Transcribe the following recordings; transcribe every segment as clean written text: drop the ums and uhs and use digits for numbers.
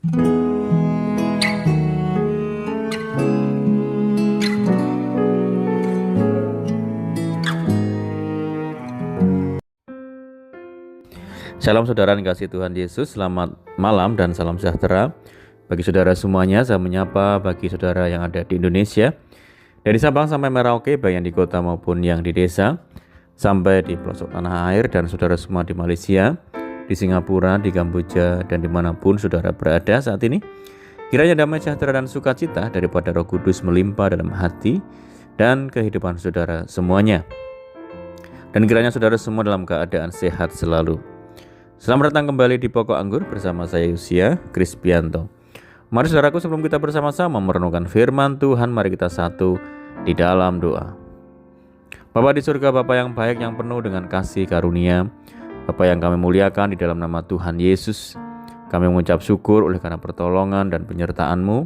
Shalom saudara yang kasih Tuhan Yesus, selamat malam dan salam sejahtera. Bagi saudara semuanya, saya menyapa bagi saudara yang ada di Indonesia, dari Sabang sampai Merauke, baik yang di kota maupun yang di desa, sampai di pelosok tanah air, dan saudara semua di Malaysia, di Singapura, di Kamboja, dan dimanapun saudara berada saat ini. Kiranya damai sejahtera dan sukacita daripada Roh Kudus melimpah dalam hati dan kehidupan saudara semuanya. Dan kiranya saudara semua dalam keadaan sehat selalu. Selamat datang kembali di Pokok Anggur bersama saya Yusia Krispianto. Mari saudaraku, sebelum kita bersama-sama merenungkan firman Tuhan, mari kita satu di dalam doa. Bapa di surga, Bapa yang baik, yang penuh dengan kasih karunia, Bapa yang kami muliakan, di dalam nama Tuhan Yesus kami mengucap syukur oleh karena pertolongan dan penyertaan-Mu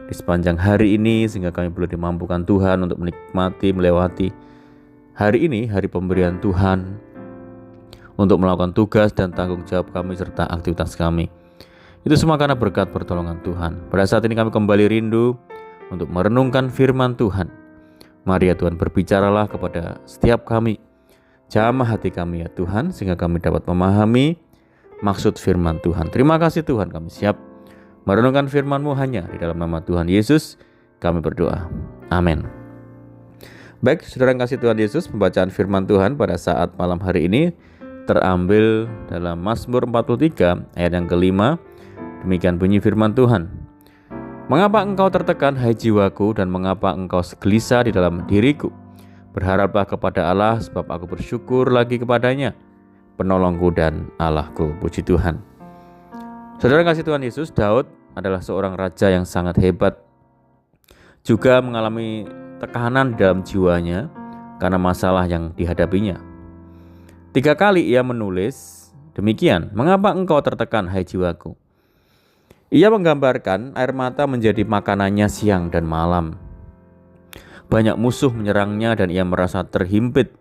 di sepanjang hari ini, sehingga kami boleh dimampukan Tuhan untuk menikmati, melewati hari ini, hari pemberian Tuhan, untuk melakukan tugas dan tanggung jawab kami serta aktivitas kami. Itu semua karena berkat pertolongan Tuhan. Pada saat ini kami kembali rindu untuk merenungkan firman Tuhan. Mari ya Tuhan, berbicaralah kepada setiap kami. Jamah hati kami ya Tuhan, sehingga kami dapat memahami maksud firman Tuhan. Terima kasih Tuhan, kami siap merenungkan firman-Mu hanya di dalam nama Tuhan Yesus kami berdoa. Amin. Baik, saudara yang kasih Tuhan Yesus, pembacaan firman Tuhan pada saat malam hari ini terambil dalam Mazmur 43 ayat yang kelima. Demikian bunyi firman Tuhan. Mengapa engkau tertekan, hai jiwaku, dan mengapa engkau gelisah di dalam diriku? Berharaplah kepada Allah, sebab aku bersyukur lagi kepadanya, penolongku dan Allahku. Puji Tuhan. Saudara kasih Tuhan Yesus, Daud adalah seorang raja yang sangat hebat, juga mengalami tekanan dalam jiwanya karena masalah yang dihadapinya. 3 kali ia menulis demikian, mengapa engkau tertekan, hai jiwaku? Ia menggambarkan air mata menjadi makanannya siang dan malam. Banyak musuh menyerangnya dan ia merasa terhimpit.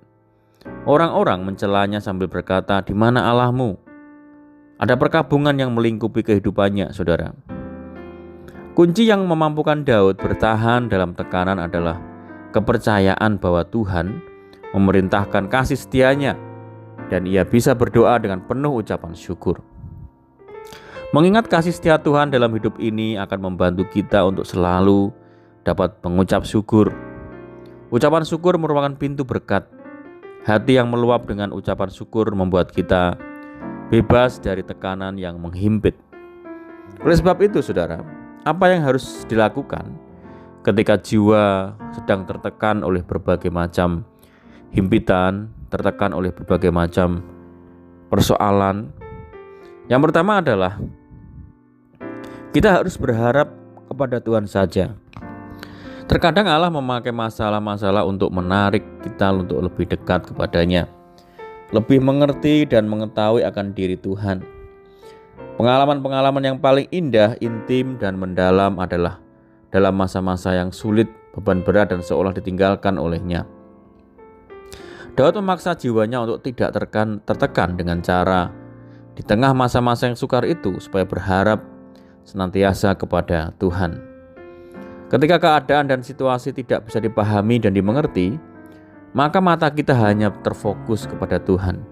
Orang-orang mencelanya sambil berkata, di mana Allahmu? Ada perkabungan yang melingkupi kehidupannya, saudara. Kunci yang memampukan Daud bertahan dalam tekanan adalah kepercayaan bahwa Tuhan memerintahkan kasih setianya, dan ia bisa berdoa dengan penuh ucapan syukur. Mengingat kasih setia Tuhan dalam hidup ini akan membantu kita untuk selalu dapat mengucap syukur. Ucapan syukur merupakan pintu berkat. Hati yang meluap dengan ucapan syukur membuat kita bebas dari tekanan yang menghimpit. Oleh sebab itu, saudara, apa yang harus dilakukan ketika jiwa sedang tertekan oleh berbagai macam himpitan, tertekan oleh berbagai macam persoalan? Yang pertama adalah kita harus berharap kepada Tuhan saja. Terkadang Allah memakai masalah-masalah untuk menarik kita untuk lebih dekat kepadanya, lebih mengerti dan mengetahui akan diri Tuhan. Pengalaman-pengalaman yang paling indah, intim, dan mendalam adalah dalam masa-masa yang sulit, beban berat, dan seolah ditinggalkan olehnya. Daud memaksa jiwanya untuk tidak tertekan dengan cara di tengah masa-masa yang sukar itu supaya berharap senantiasa kepada Tuhan. Ketika keadaan dan situasi tidak bisa dipahami dan dimengerti, maka mata kita hanya terfokus kepada Tuhan,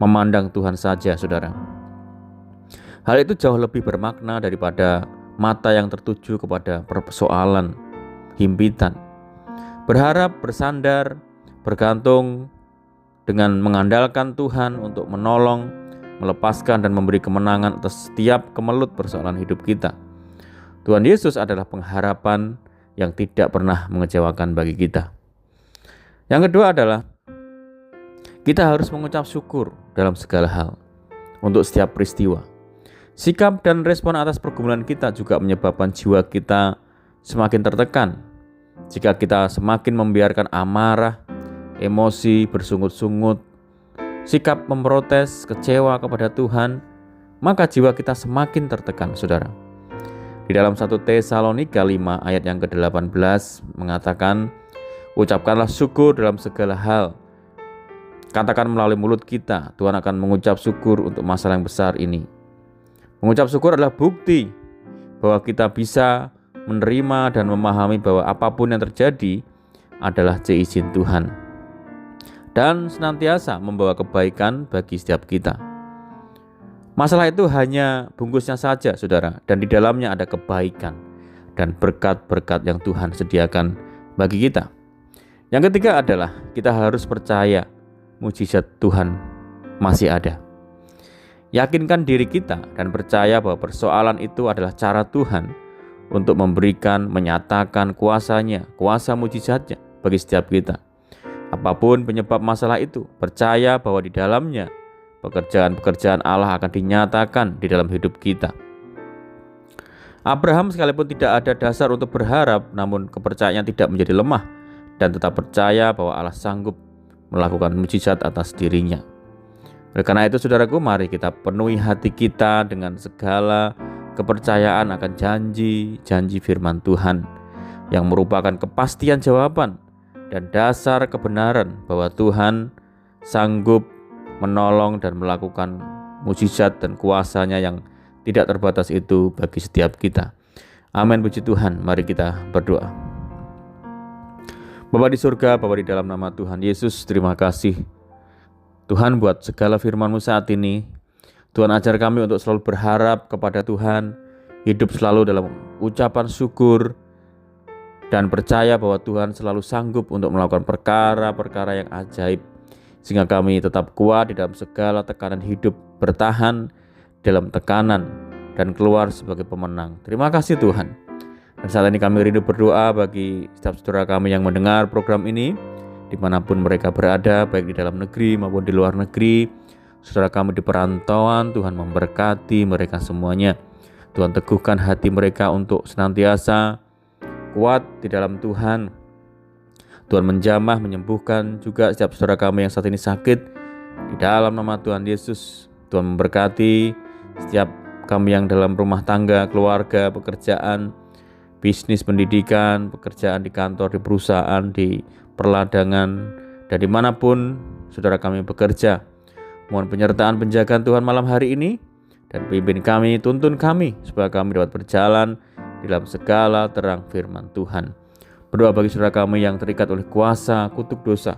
memandang Tuhan saja, saudara. Hal itu jauh lebih bermakna daripada mata yang tertuju kepada persoalan, himpitan. Berharap, bersandar, bergantung dengan mengandalkan Tuhan untuk menolong, melepaskan, dan memberi kemenangan atas setiap kemelut persoalan hidup kita. Tuhan Yesus adalah pengharapan yang tidak pernah mengecewakan bagi kita. Yang kedua adalah kita harus mengucap syukur dalam segala hal untuk setiap peristiwa. Sikap dan respon atas pergumulan kita juga menyebabkan jiwa kita semakin tertekan. Jika kita semakin membiarkan amarah, emosi bersungut-sungut, sikap memprotes, kecewa kepada Tuhan, maka jiwa kita semakin tertekan, saudara. Di dalam 1 Tesalonika 5 ayat yang ke-18 mengatakan, ucapkanlah syukur dalam segala hal. Katakan melalui mulut kita, Tuhan akan mengucap syukur untuk masalah yang besar ini. Mengucap syukur adalah bukti bahwa kita bisa menerima dan memahami bahwa apapun yang terjadi adalah seizin Tuhan, dan senantiasa membawa kebaikan bagi setiap kita. Masalah itu hanya bungkusnya saja, saudara, dan di dalamnya ada kebaikan dan berkat-berkat yang Tuhan sediakan bagi kita. Yang ketiga adalah kita harus percaya mujizat Tuhan masih ada. Yakinkan diri kita dan percaya bahwa persoalan itu adalah cara Tuhan untuk memberikan, menyatakan kuasanya, kuasa mujizatnya bagi setiap kita. Apapun penyebab masalah itu, percaya bahwa di dalamnya pekerjaan-pekerjaan Allah akan dinyatakan di dalam hidup kita. Abraham sekalipun tidak ada dasar untuk berharap, namun kepercayaannya tidak menjadi lemah dan tetap percaya bahwa Allah sanggup melakukan mujizat atas dirinya. Oleh karena itu, saudaraku, mari kita penuhi hati kita dengan segala kepercayaan akan janji-janji firman Tuhan yang merupakan kepastian jawaban dan dasar kebenaran bahwa Tuhan sanggup menolong dan melakukan mujizat dan kuasanya yang tidak terbatas itu bagi setiap kita. Amin, puji Tuhan. Mari kita berdoa. Bapa di surga, Bapa di dalam nama Tuhan Yesus, terima kasih Tuhan buat segala firman-Mu saat ini. Tuhan, ajar kami untuk selalu berharap kepada Tuhan, hidup selalu dalam ucapan syukur, dan percaya bahwa Tuhan selalu sanggup untuk melakukan perkara-perkara yang ajaib, sehingga kami tetap kuat di dalam segala tekanan hidup, bertahan dalam tekanan, dan keluar sebagai pemenang. Terima kasih Tuhan. Dan saat ini kami rindu berdoa bagi setiap saudara kami yang mendengar program ini, dimanapun mereka berada, baik di dalam negeri maupun di luar negeri. Saudara kami di perantauan, Tuhan memberkati mereka semuanya. Tuhan teguhkan hati mereka untuk senantiasa kuat di dalam Tuhan. Tuhan menjamah, menyembuhkan juga setiap saudara kami yang saat ini sakit. Di dalam nama Tuhan Yesus, Tuhan memberkati setiap kami yang dalam rumah tangga, keluarga, pekerjaan, bisnis, pendidikan, pekerjaan di kantor, di perusahaan, di perladangan, dan dimanapun saudara kami bekerja. Mohon penyertaan penjagaan Tuhan malam hari ini, dan pimpin kami, tuntun kami, supaya kami dapat berjalan dalam segala terang firman Tuhan. Berdoa bagi saudara kami yang terikat oleh kuasa kutuk dosa,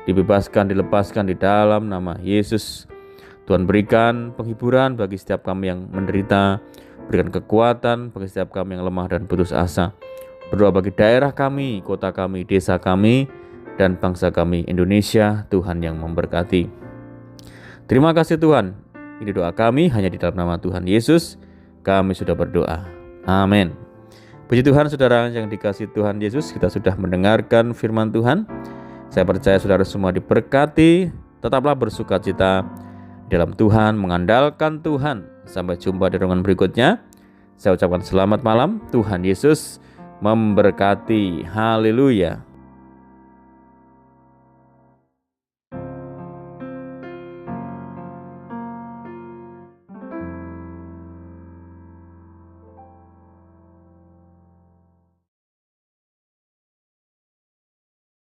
dibebaskan, dilepaskan di dalam nama Yesus. Tuhan berikan penghiburan bagi setiap kami yang menderita, berikan kekuatan bagi setiap kami yang lemah dan putus asa. Berdoa bagi daerah kami, kota kami, desa kami, dan bangsa kami Indonesia, Tuhan yang memberkati. Terima kasih Tuhan. Ini doa kami hanya di dalam nama Tuhan Yesus. Kami sudah berdoa. Amin. Puji Tuhan, saudara yang dikasihi Tuhan Yesus, kita sudah mendengarkan firman Tuhan. Saya percaya saudara semua diberkati. Tetaplah bersukacita dalam Tuhan, mengandalkan Tuhan. Sampai jumpa di renungan berikutnya. Saya ucapkan selamat malam. Tuhan Yesus memberkati. Haleluya.